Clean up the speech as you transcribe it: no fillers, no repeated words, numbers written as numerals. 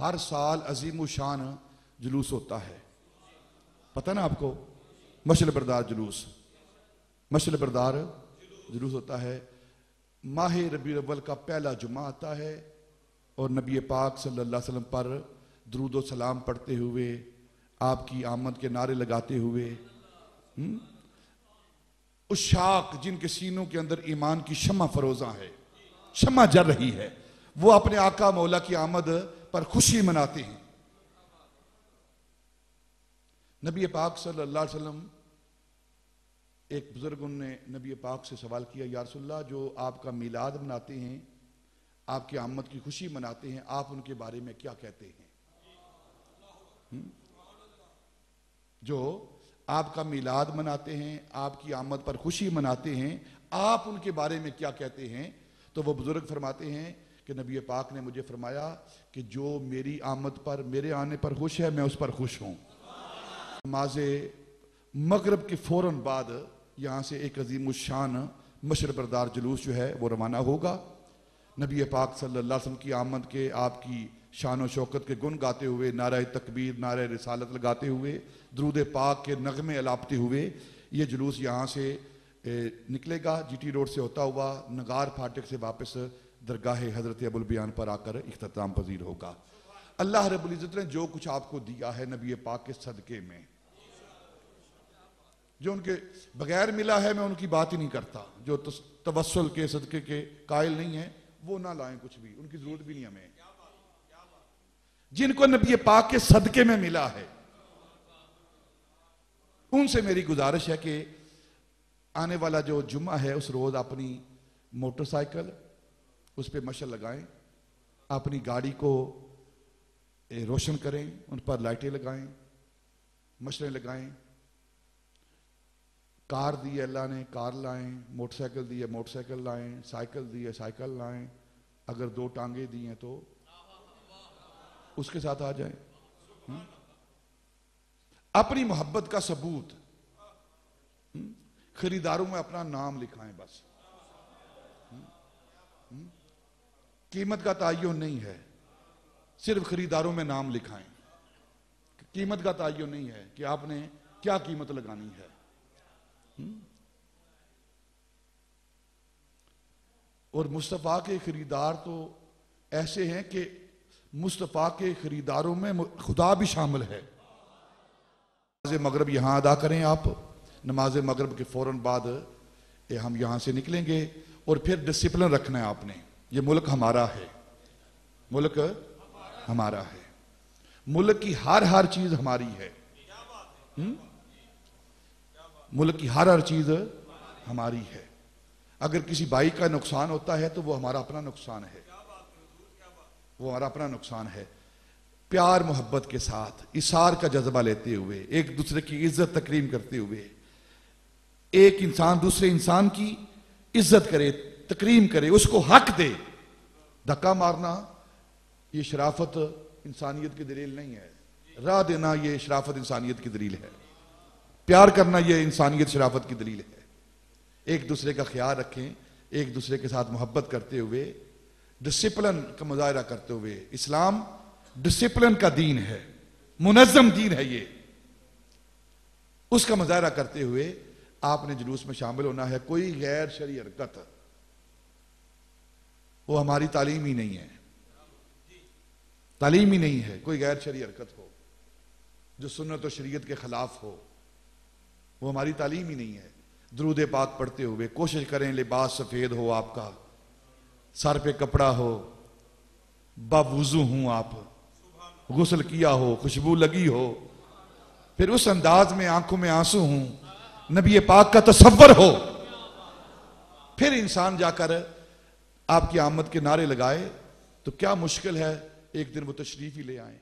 हर साल अजीम शान जुलूस होता है, पता ना आपको, मशल बरदार जुलूस, मशल बरदार जुलूस होता है। माह रबी अव्वल का पहला जुमा आता है और नबी पाक सल्लल्लाहु अलैहि वसल्लम पर दुरूद व सलाम पढ़ते हुए, आपकी आमद के नारे लगाते हुए, उस शाख जिनके सीनों के अंदर ईमान की शम्मा फरोजा है, शम्मा जल रही है, वो अपने आका मौला की आमद पर खुशी मनाते हैं। नबी पाक सल्लल्लाहु अलैहि वसल्लम, एक बुजुर्ग ने नबी पाक से सवाल किया, या रसूलल्लाह, जो आपका मिलाद मनाते हैं, आपकी आमद की खुशी मनाते हैं, आप उनके बारे में क्या कहते हैं? जो आपका मिलाद मनाते हैं, आपकी आमद पर खुशी मनाते हैं, आप उनके बारे में क्या कहते हैं? तो वो बुजुर्ग फरमाते हैं कि नबी पाक ने मुझे फरमाया कि जो मेरी आमद पर, मेरे आने पर खुश है, मैं उस पर खुश हूं। नमाज मगरब के फौरन बाद यहां से एक अजीम शान मशर बरदार जुलूस जो है वो रवाना होगा। नबी पाक सल्लल्लाहु अलैहि वसल्लम की आमद के, आपकी शान व शौकत के गुण गाते हुए, नारा तकबीर, नारा रिसालत लगाते हुए, दरूद पाक के नगमे अलापते हुए ये जुलूस यहाँ से निकलेगा। जीटी रोड से होता हुआ नगार फाटक से वापस दरगाह हजरत अबुल बयान पर आकर इख्तिताम पजीर होगा। अल्लाह रब्बुल इज्जत ने जो कुछ आपको दिया है नबी पाक के सदके में, जो उनके बगैर मिला है, मैं उनकी बात ही नहीं करता। जो तवस्सुल के सदके के कायल नहीं है वो ना लाएं कुछ भी, उनकी जरूरत भी नहीं हमें। जिनको नबी पाक के सदके में मिला है उनसे मेरी गुजारिश है कि आने वाला जो जुम्मा है उस रोज अपनी मोटरसाइकिल उस पर मशल लगाएं, अपनी गाड़ी को रोशन करें, उन पर लाइटें लगाएं, मशलें लगाएं। कार दी है अल्लाह ने, कार लाएं, मोटरसाइकिल दी है मोटरसाइकिल लाएं, साइकिल दी है साइकिल लाएं, अगर दो टांगे दी हैं तो उसके साथ आ जाएं। अपनी मोहब्बत का सबूत, खरीदारों में अपना नाम लिखाएं बस। कीमत का ताय्युन नहीं है, सिर्फ खरीदारों में नाम लिखाएं। कीमत का ताय्युन नहीं है कि आपने क्या कीमत लगानी है। और मुस्तफा के खरीदार तो ऐसे हैं कि मुस्तफा के खरीदारों में खुदा भी शामिल है। नमाज मगरब यहां अदा करें आप, नमाज मगरब के फौरन बाद हम यहां से निकलेंगे और फिर डिसिप्लिन रखना है आपने। ये मुल्क हमारा है, मुल्क हमारा है, मुल्क की हर चीज हमारी है। मुल्क की हर चीज हमारी है। अगर किसी भाई का नुकसान होता है तो वो हमारा अपना नुकसान है, वो हमारा अपना नुकसान है। प्यार मोहब्बत के साथ, इसार का जज्बा लेते हुए, एक दूसरे की इज्जत तकरीम करते हुए, एक इंसान दूसरे इंसान की इज्जत करे, तकरीम करे, उसको हक दे। धक्का मारना ये शराफत इंसानियत की दलील नहीं है, राह देना ये शराफत इंसानियत की दलील है, प्यार करना ये इंसानियत शराफत की दलील है। एक दूसरे का ख्याल रखें, एक दूसरे के साथ मोहब्बत करते हुए, डिसिप्लिन का मुजाहरा करते हुए। इस्लाम डिसिप्लिन का दीन है, मुनज़्ज़म दीन है ये। उसका मुजाहरा करते हुए आपने जुलूस में शामिल होना है। कोई गैर शरई हरकत वो हमारी तालीम ही नहीं है, तालीम ही नहीं है। कोई गैर शरई हरकत हो जो सुन्नत और शरीयत के खिलाफ हो, वो हमारी तालीम ही नहीं है। दुरूद पाक पढ़ते हुए कोशिश करें लिबास सफेद हो आपका, सर पे कपड़ा हो, बावुजू हूं आप, गुस्ल किया हो, खुशबू लगी हो, फिर उस अंदाज में आंखों में आंसू हूं, नबी पाक का तसव्वुर हो, फिर इंसान जाकर आपकी आमद के नारे लगाए। तो क्या मुश्किल है एक दिन वो तशरीफ ही ले आए।